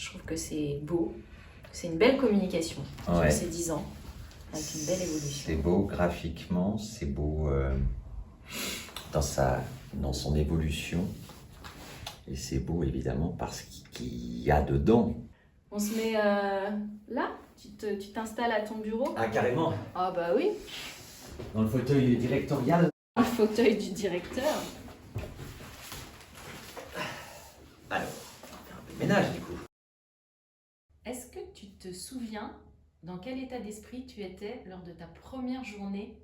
Je trouve que c'est beau, c'est une belle communication Ouais. sur ces 10 ans, avec une belle évolution. C'est beau graphiquement, c'est beau dans son évolution. Et c'est beau évidemment parce qu'il y a dedans. On se met là? Tu t'installes à ton bureau? Ah, carrément. Ah bah oui, Dans le fauteuil directorial. le fauteuil du directeur. Alors, on va faire un peu de ménage du coup. Est-ce que tu te souviens dans quel état d'esprit tu étais lors de ta première journée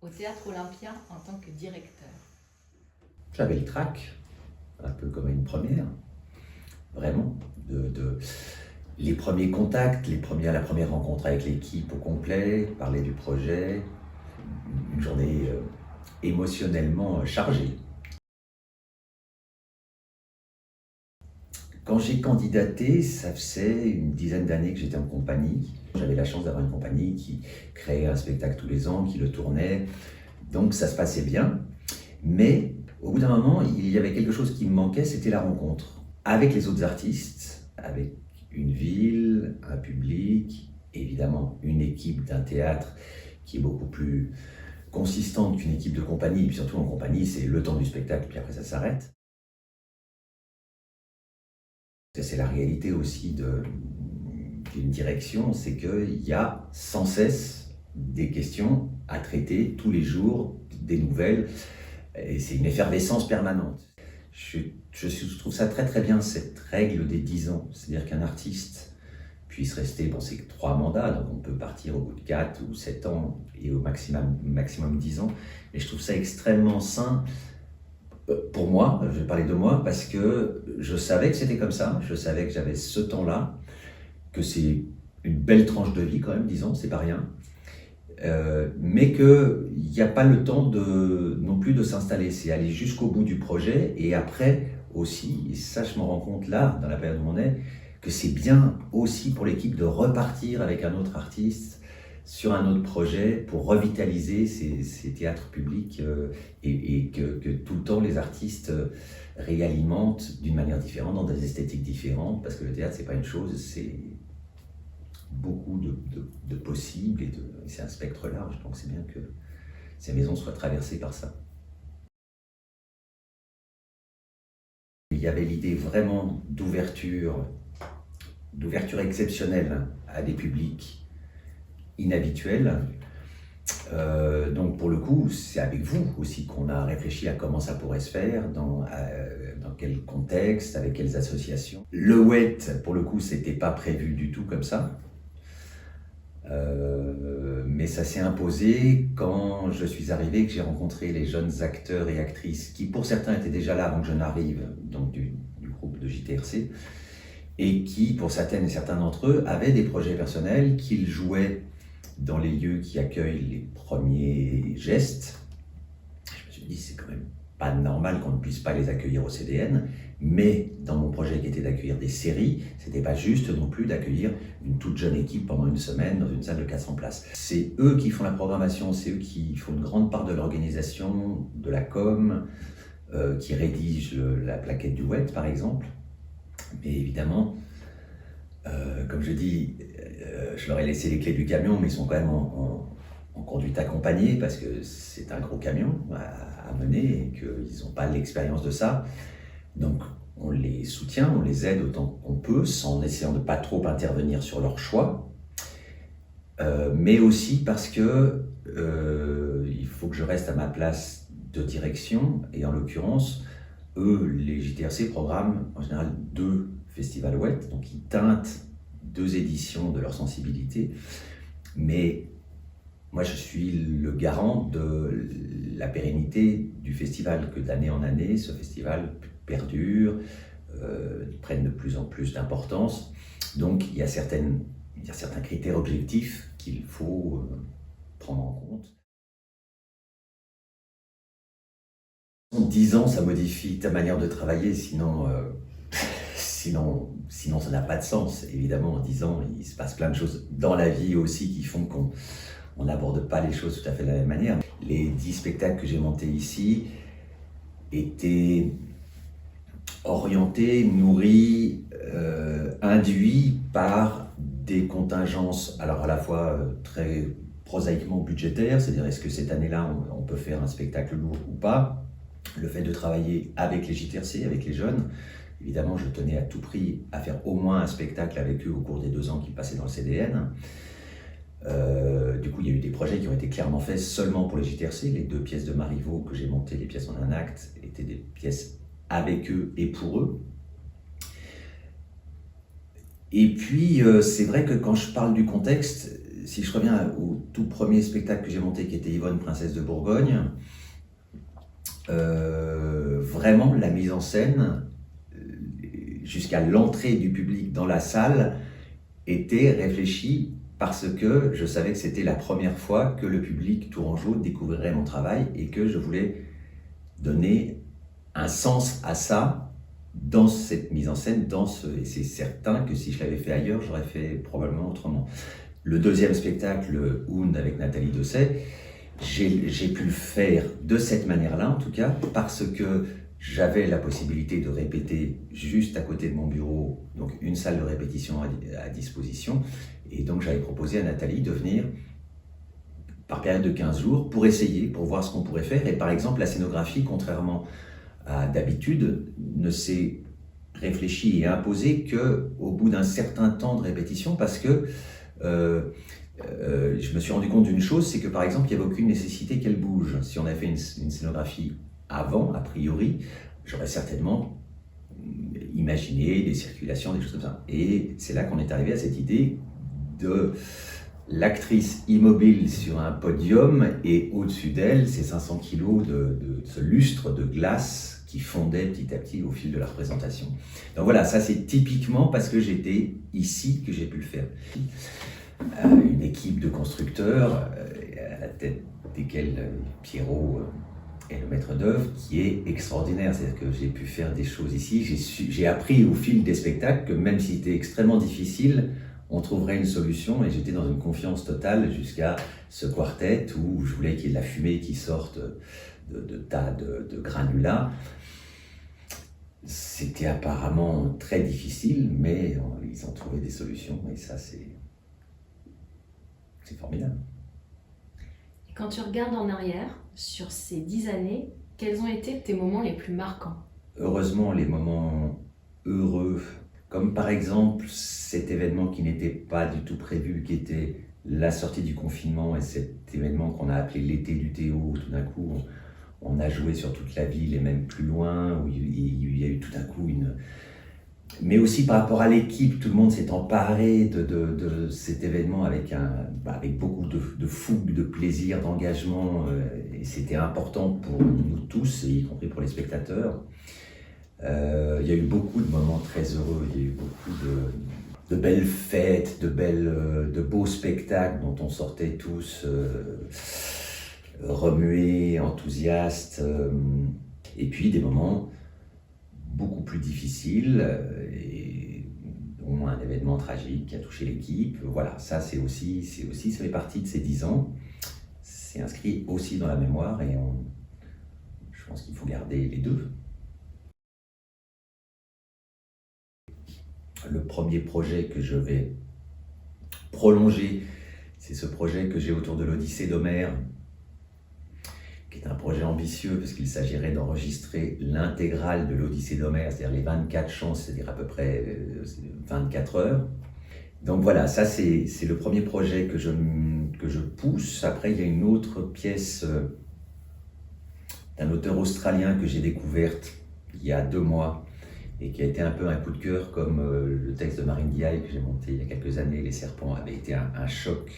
au Théâtre Olympia en tant que directeur? J'avais le trac, un peu comme une première, vraiment, les premiers contacts, la première rencontre avec l'équipe au complet, parler du projet, une journée émotionnellement chargée. Quand j'ai candidaté, ça faisait une dizaine d'années que j'étais en compagnie. J'avais la chance d'avoir une compagnie qui créait un spectacle tous les ans, qui le tournait, donc ça se passait bien. Mais au bout d'un moment, il y avait quelque chose qui me manquait, c'était la rencontre avec les autres artistes, avec une ville, un public, évidemment une équipe d'un théâtre qui est beaucoup plus consistante qu'une équipe de compagnie. Et puis surtout en compagnie, c'est le temps du spectacle, puis après ça s'arrête. C'est la réalité aussi d'une direction, c'est qu'il y a sans cesse des questions à traiter tous les jours, des nouvelles, et c'est une effervescence permanente. Je trouve ça très très bien, cette règle des 10 ans, c'est-à-dire qu'un artiste puisse rester, bon c'est 3 mandats, donc on peut partir au bout de 4 ou 7 ans, et au maximum 10 ans, mais je trouve ça extrêmement sain. Pour moi, je vais parler de moi, parce que je savais que c'était comme ça, je savais que j'avais ce temps-là, que c'est une belle tranche de vie quand même, 10 ans, c'est pas rien, mais qu'il n'y a pas le temps non plus de s'installer, c'est aller jusqu'au bout du projet, et après aussi, et ça je m'en rends compte là, dans la période où on est, que c'est bien aussi pour l'équipe de repartir avec un autre artiste, sur un autre projet pour revitaliser ces théâtres publics et que tout le temps les artistes réalimentent d'une manière différente, dans des esthétiques différentes, parce que le théâtre c'est pas une chose, c'est beaucoup de possibles et c'est un spectre large, donc c'est bien que ces maisons soient traversées par ça. Il y avait l'idée vraiment d'ouverture exceptionnelle à des publics inhabituel. Donc pour le coup, c'est avec vous aussi qu'on a réfléchi à comment ça pourrait se faire, dans quel contexte, avec quelles associations. Le WET, pour le coup, c'était pas prévu du tout comme ça. Mais ça s'est imposé quand je suis arrivé, que j'ai rencontré les jeunes acteurs et actrices qui, pour certains, étaient déjà là avant que je n'arrive, donc du groupe de JTRC, et qui, pour certaines et certains d'entre eux, avaient des projets personnels qu'ils jouaient dans les lieux qui accueillent les premiers gestes. Je me suis dit, c'est quand même pas normal qu'on ne puisse pas les accueillir au CDN, mais dans mon projet qui était d'accueillir des séries, c'était pas juste non plus d'accueillir une toute jeune équipe pendant une semaine dans une salle de 400 places. C'est eux qui font la programmation, c'est eux qui font une grande part de l'organisation, de la com, qui rédigent la plaquette du web par exemple. Mais évidemment, comme je dis, je leur ai laissé les clés du camion, mais ils sont quand même en conduite accompagnée, parce que c'est un gros camion à mener et qu'ils n'ont pas l'expérience de ça. Donc on les soutient, on les aide autant qu'on peut, en essayant de ne pas trop intervenir sur leurs choix, mais aussi parce que il faut que je reste à ma place de direction, et en l'occurrence, eux, les JTRC programment en général 2 festivals WET, donc ils teintent 2 éditions de leur sensibilité, mais moi je suis le garant de la pérennité du festival, que d'année en année ce festival perdure, prenne de plus en plus d'importance, donc il y a certains critères objectifs qu'il faut prendre en compte. 10 ans, ça modifie ta manière de travailler, sinon ça n'a pas de sens. Évidemment, en 10 ans, il se passe plein de choses dans la vie aussi qui font qu'on n'aborde pas les choses tout à fait de la même manière. Les 10 spectacles que j'ai montés ici étaient orientés, nourris induit par des contingences, alors à la fois très prosaïquement budgétaires, c'est-à-dire est-ce que cette année-là on peut faire un spectacle lourd ou pas, le fait de travailler avec les JTRC, avec les jeunes. Évidemment, je tenais à tout prix à faire au moins un spectacle avec eux au cours des 2 ans qu'ils passaient dans le CDN. Du coup, il y a eu des projets qui ont été clairement faits seulement pour les JTRC. Les 2 pièces de Marivaux que j'ai montées, les pièces en un acte, étaient des pièces avec eux et pour eux. Et puis, c'est vrai que quand je parle du contexte, si je reviens au tout premier spectacle que j'ai monté, qui était Yvonne, princesse de Bourgogne, vraiment la mise en scène, jusqu'à l'entrée du public dans la salle, était réfléchie parce que je savais que c'était la première fois que le public tourangeau découvrirait mon travail et que je voulais donner un sens à ça dans cette mise en scène, et c'est certain que si je l'avais fait ailleurs, j'aurais fait probablement autrement. Le deuxième spectacle, Ound avec Nathalie Dosset, j'ai pu le faire de cette manière-là en tout cas, parce que j'avais la possibilité de répéter juste à côté de mon bureau, donc une salle de répétition à disposition, et donc j'avais proposé à Nathalie de venir par période de 15 jours pour essayer, pour voir ce qu'on pourrait faire. Et par exemple, la scénographie, contrairement à d'habitude, ne s'est réfléchie et imposée qu'au bout d'un certain temps de répétition, parce que je me suis rendu compte d'une chose, c'est que par exemple, il n'y avait aucune nécessité qu'elle bouge. Si on avait fait une scénographie avant, a priori, j'aurais certainement imaginé des circulations, des choses comme ça. Et c'est là qu'on est arrivé à cette idée de l'actrice immobile sur un podium et au-dessus d'elle, ces 500 kilos de ce lustre de glace qui fondait petit à petit au fil de la représentation. Donc voilà, ça c'est typiquement parce que j'étais ici que j'ai pu le faire. Une équipe de constructeurs, à la tête desquels Pierrot est le maître d'œuvre, qui est extraordinaire. C'est-à-dire que j'ai pu faire des choses ici. J'ai appris au fil des spectacles que même si c'était extrêmement difficile, on trouverait une solution, et j'étais dans une confiance totale jusqu'à ce quartet où je voulais qu'il y ait de la fumée qui sorte de tas de granulats. C'était apparemment très difficile, mais ils ont trouvé des solutions, et ça c'est formidable. Et quand tu regardes en arrière, sur ces 10 années, quels ont été tes moments les plus marquants? Heureusement, les moments heureux, comme par exemple cet événement qui n'était pas du tout prévu, qui était la sortie du confinement, et cet événement qu'on a appelé l'été du Théo, où tout d'un coup on a joué sur toute la ville et même plus loin, où il y a eu tout d'un coup une... Mais aussi par rapport à l'équipe, tout le monde s'est emparé de cet événement avec beaucoup de fougue, de plaisir, d'engagement, et c'était important pour nous tous, y compris pour les spectateurs. Il y a eu beaucoup de moments très heureux, il y a eu beaucoup de belles fêtes, de beaux spectacles dont on sortait tous remués, enthousiastes, et puis des moments beaucoup plus difficiles, et dont un événement tragique qui a touché l'équipe. Voilà, ça ça fait partie de ces 10 ans, c'est inscrit aussi dans la mémoire, et je pense qu'il faut garder les deux. Le premier projet que je vais prolonger, c'est ce projet que j'ai autour de l'Odyssée d'Homère, qui est un projet ambitieux parce qu'il s'agirait d'enregistrer l'intégrale de l'Odyssée d'Homère, c'est-à-dire les 24 chants, c'est-à-dire à peu près 24 heures. Donc voilà, ça c'est le premier projet que je pousse. Après, il y a une autre pièce d'un auteur australien que j'ai découverte il y a 2 mois, et qui a été un peu un coup de cœur, comme le texte de Marine Diaye que j'ai monté il y a quelques années, Les Serpents, avait été un choc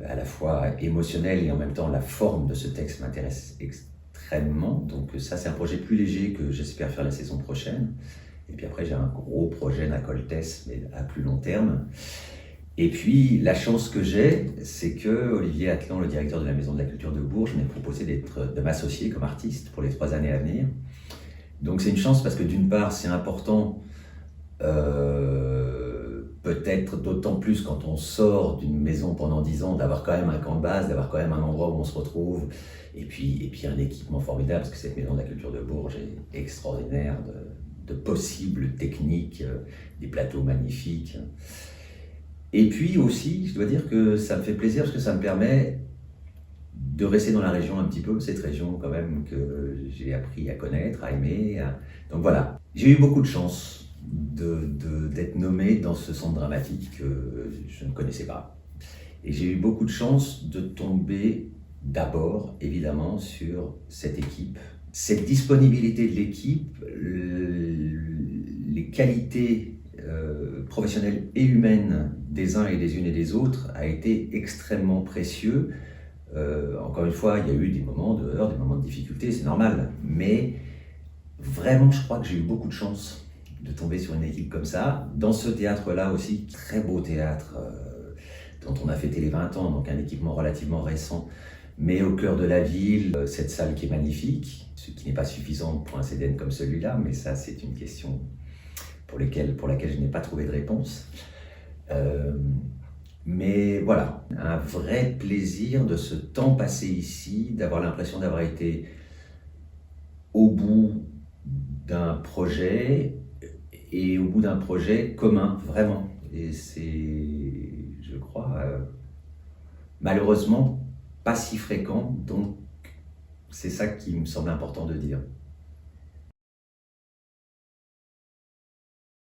à la fois émotionnel, et en même temps la forme de ce texte m'intéresse extrêmement. Donc ça c'est un projet plus léger que j'espère faire la saison prochaine. Et puis après j'ai un gros projet d'Acoltès, mais à plus long terme. Et puis la chance que j'ai, c'est que Olivier Atlan, le directeur de la Maison de la Culture de Bourges, m'a proposé de m'associer comme artiste pour les 3 années à venir. Donc c'est une chance parce que d'une part c'est important, peut-être d'autant plus quand on sort d'une maison pendant 10 ans, d'avoir quand même un camp de base, d'avoir quand même un endroit où on se retrouve, et puis un équipement formidable, parce que cette Maison de la Culture de Bourges est extraordinaire, de possibles techniques, des plateaux magnifiques. Et puis aussi, je dois dire que ça me fait plaisir parce que ça me permet de rester dans la région un petit peu, cette région quand même que j'ai appris à connaître, à aimer. Donc voilà, j'ai eu beaucoup de chance d'être nommé dans ce centre dramatique que je ne connaissais pas. Et j'ai eu beaucoup de chance de tomber d'abord, évidemment, sur cette équipe. Cette disponibilité de l'équipe, les qualités professionnelles et humaines des uns et des unes et des autres a été extrêmement précieux. Encore une fois, il y a eu des moments de heurts, des moments de difficulté, c'est normal. Mais vraiment, je crois que j'ai eu beaucoup de chance de tomber sur une équipe comme ça. Dans ce théâtre-là aussi, très beau théâtre, dont on a fêté les 20 ans, donc un équipement relativement récent, mais au cœur de la ville, cette salle qui est magnifique, ce qui n'est pas suffisant pour un CDN comme celui-là, mais ça c'est une question pour laquelle je n'ai pas trouvé de réponse. Mais voilà, un vrai plaisir de ce temps passé ici, d'avoir l'impression d'avoir été au bout d'un projet, et au bout d'un projet commun, vraiment. Et c'est, je crois, malheureusement, pas si fréquent, donc c'est ça qui me semble important de dire.